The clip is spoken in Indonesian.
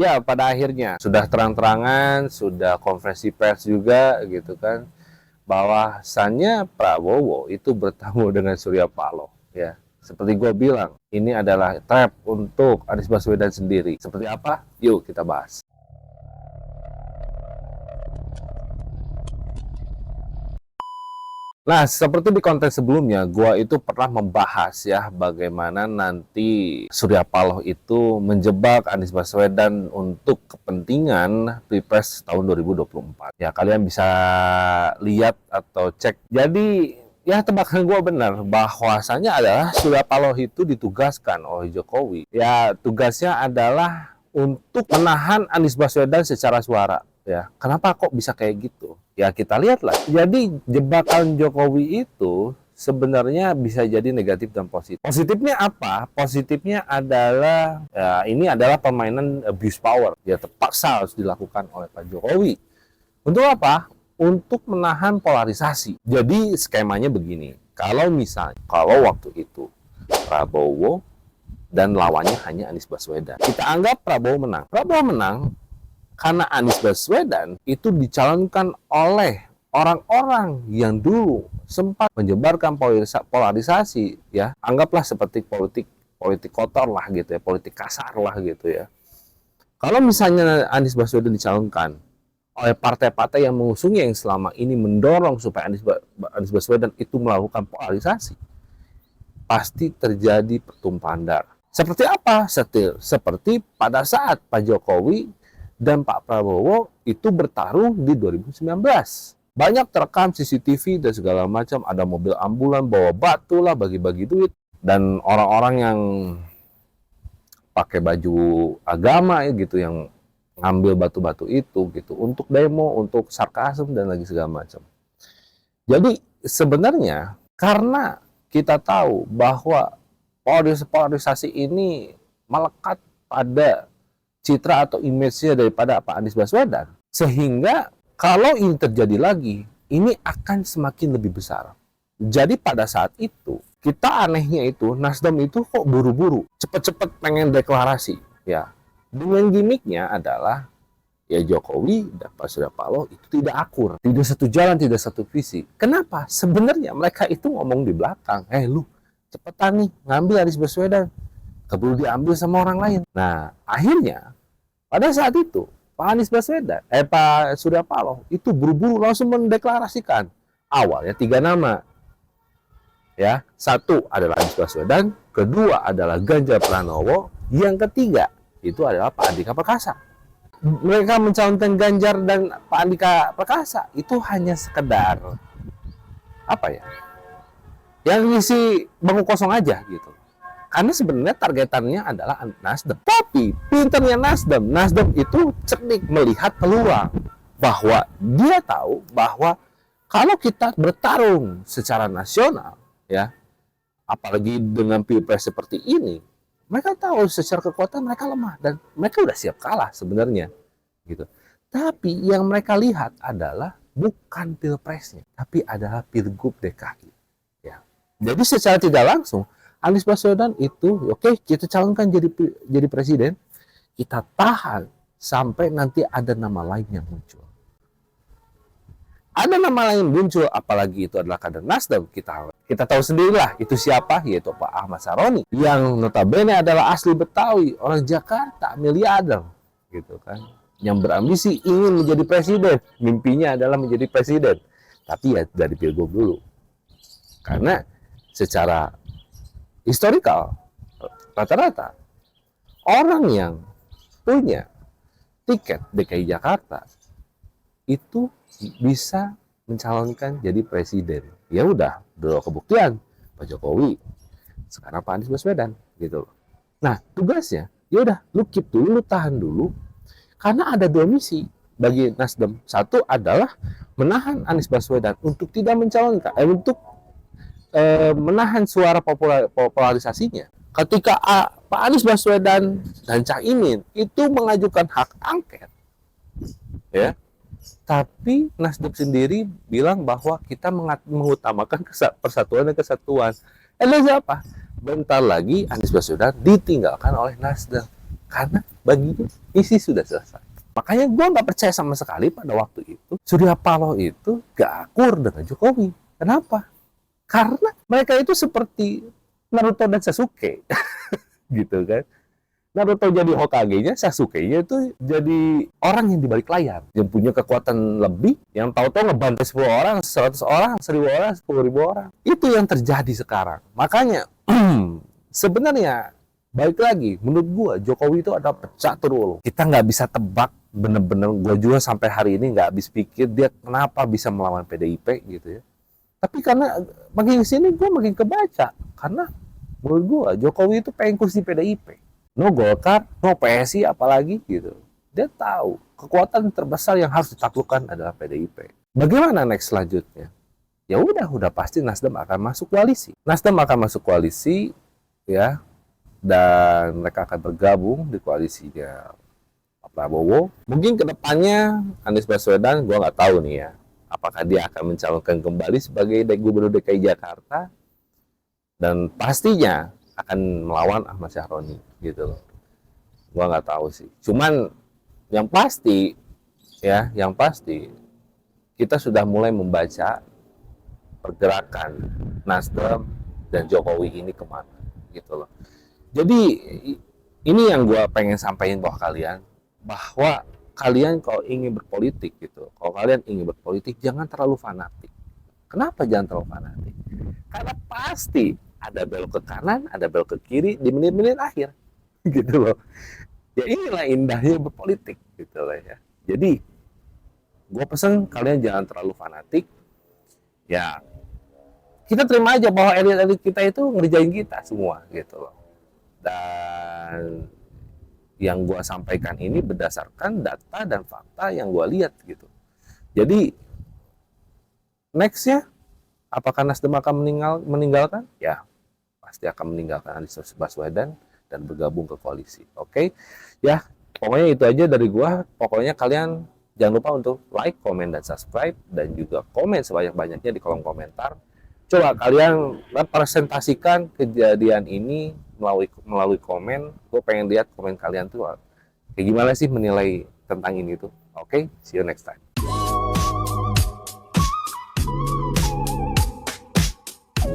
Ya, pada akhirnya sudah terang-terangan, sudah konferensi pers juga gitu kan, bahwasannya Prabowo itu bertemu dengan Surya Paloh ya. Seperti gue bilang, ini adalah trap untuk Anies Baswedan sendiri. Seperti apa? Yuk kita bahas. Nah, seperti di konten sebelumnya, gua itu pernah membahas ya bagaimana nanti Surya Paloh itu menjebak Anies Baswedan untuk kepentingan Pilpres tahun 2024. Ya, kalian bisa lihat atau cek. Jadi, ya tebakan gua benar bahwasanya adalah Surya Paloh itu ditugaskan oleh Jokowi. Ya, tugasnya adalah untuk menahan Anies Baswedan secara suara. Ya, kenapa kok bisa kayak gitu? Ya kita lihatlah. Jadi jebakan Jokowi itu sebenarnya bisa jadi negatif dan positif. Positifnya apa? Positifnya adalah ya, ini adalah permainan abuse power. Ya terpaksa harus dilakukan oleh Pak Jokowi. Untuk apa? Untuk menahan polarisasi. Jadi skemanya begini. Kalau waktu itu Prabowo dan lawannya hanya Anies Baswedan. Kita anggap Prabowo menang. Prabowo menang karena Anies Baswedan itu dicalonkan oleh orang-orang yang dulu sempat menyebarkan polarisasi ya, anggaplah seperti politik kotor lah gitu ya, politik kasar lah gitu ya. Kalau misalnya Anies Baswedan dicalonkan oleh partai-partai yang mengusungnya yang selama ini mendorong supaya Anies Baswedan itu melakukan polarisasi, pasti terjadi pertumpahan darah. Seperti apa? Seperti pada saat Pak Jokowi dan Pak Prabowo itu bertarung di 2019. Banyak terekam CCTV dan segala macam, ada mobil ambulan bawa batu lah, bagi-bagi duit, dan orang-orang yang pakai baju agama gitu yang ngambil batu-batu itu gitu untuk demo, untuk sarkasm dan lagi segala macam. Jadi sebenarnya karena kita tahu bahwa polarisasi ini melekat pada citra atau image-nya daripada Pak Anies Baswedan. Sehingga kalau ini terjadi lagi, ini akan semakin lebih besar. Jadi pada saat itu, kita anehnya itu, Nasdem itu kok buru-buru, cepet-cepet pengen deklarasi. Ya, dengan gimmicknya adalah, ya Jokowi dan Pak Surya Paloh itu tidak akur. Tidak satu jalan, tidak satu visi. Kenapa? Sebenarnya mereka itu ngomong di belakang. Lu, cepetan nih, ngambil Anies Baswedan. Keburu diambil sama orang lain. Nah, akhirnya pada saat itu Pak Anies Baswedan, Pak Surya Paloh itu buru-buru langsung mendeklarasikan awalnya 3 nama. Ya, satu adalah Anies Baswedan, kedua adalah Ganjar Pranowo, yang ketiga itu adalah Pak Andika Perkasa. Mereka mencalonkan Ganjar dan Pak Andika Perkasa itu hanya sekedar apa ya? Yang ngisi bangku kosong aja gitu. Karena sebenarnya targetannya adalah Nasdem. Tapi pinternya Nasdem itu cerdik melihat peluang bahwa dia tahu bahwa kalau kita bertarung secara nasional, ya, apalagi dengan pilpres seperti ini, mereka tahu secara kekuatan mereka lemah dan mereka udah siap kalah sebenarnya, gitu. Tapi yang mereka lihat adalah bukan pilpresnya, tapi adalah pilgub DKI. Ya. Jadi secara tidak langsung Anies Baswedan itu oke, kita calonkan jadi presiden, kita tahan sampai nanti ada nama lain yang muncul. Ada nama lain muncul, apalagi itu adalah kader Nasdem. Kita tahu sendirilah itu siapa, yaitu Pak Ahmad Saroni yang notabene adalah asli Betawi, orang Jakarta, miliarder, gitu kan, yang berambisi ingin menjadi presiden, mimpinya adalah menjadi presiden, tapi ya dari pilgub dulu, karena secara historical, rata-rata orang yang punya tiket DKI Jakarta itu bisa mencalonkan jadi presiden. Ya udah kebuktian Pak Jokowi, sekarang Pak Anies Baswedan gitu. Nah, tugasnya ya udah lu keep dulu, lu tahan dulu, karena ada 2 misi bagi Nasdem. Satu adalah menahan Anies Baswedan untuk tidak mencalonkan, untuk menahan suara polarisasinya. Ketika Pak Anies Baswedan dan Cak Imin itu mengajukan hak angket, ya, tapi Nasdem sendiri bilang bahwa kita mengutamakan persatuan dan kesatuan. Lalu apa? Bentar lagi Anies Baswedan ditinggalkan oleh Nasdem. Karena baginya isi sudah selesai. Makanya gue nggak percaya sama sekali pada waktu itu Surya Paloh itu gak akur dengan Jokowi. Kenapa? Karena mereka itu seperti Naruto dan Sasuke, gitu kan. Naruto jadi Hokage-nya, Sasuke-nya itu jadi orang yang di balik layar, yang punya kekuatan lebih, yang tahu-tahu ngebantai 10 orang, 100 orang, 1000 orang, 10.000 orang. Itu yang terjadi sekarang. Makanya sebenarnya balik lagi, menurut gua Jokowi itu ada pecatur loh. Kita nggak bisa tebak bener-bener. Gua juga sampai hari ini nggak habis pikir dia kenapa bisa melawan PDIP gitu ya. Tapi karena makin kesini gua makin kebaca, karena menurut gua Jokowi itu pengen kursi PDIP. No Golkar, no PSI apalagi gitu. Dia tahu kekuatan terbesar yang harus ditaklukkan adalah PDIP. Bagaimana next selanjutnya? Ya udah pasti Nasdem akan masuk koalisi. Nasdem akan masuk koalisi ya, dan mereka akan bergabung di koalisinya Pak Prabowo. Mungkin kedepannya Anies Baswedan, gue nggak tahu nih ya, apakah dia akan mencalonkan kembali sebagai Gubernur DKI Jakarta, dan pastinya akan melawan Ahmad Syahroni gitu loh. Gua nggak tahu sih. Cuman yang pasti ya, yang pasti kita sudah mulai membaca pergerakan Nasdem dan Jokowi ini kemana gitu loh. Jadi ini yang gua pengen sampaikan bahwa kalian kalau ingin berpolitik gitu, kalau kalian ingin berpolitik jangan terlalu fanatik. Kenapa jangan terlalu fanatik? Karena pasti ada belok ke kanan, ada belok ke kiri di menit-menit akhir, gitu loh. Ya inilah indahnya berpolitik, gitu loh ya. Jadi, gue pesan kalian jangan terlalu fanatik. Ya, kita terima aja bahwa elit-elit kita itu ngerjain kita semua, gitu loh. Dan yang gue sampaikan ini berdasarkan data dan fakta yang gue lihat, gitu. Jadi, nextnya, apakah Nasdem akan meninggalkan? Ya, pasti akan meninggalkan Anies Baswedan dan bergabung ke koalisi. Oke, ya pokoknya itu aja dari gua. Pokoknya kalian jangan lupa untuk like, komen, dan subscribe, dan juga komen sebanyak-banyaknya di kolom komentar. Coba kalian representasikan kejadian ini melalui komen. Gue pengen lihat komen kalian tuh kayak gimana sih menilai tentang ini tuh. Oke, see you next time.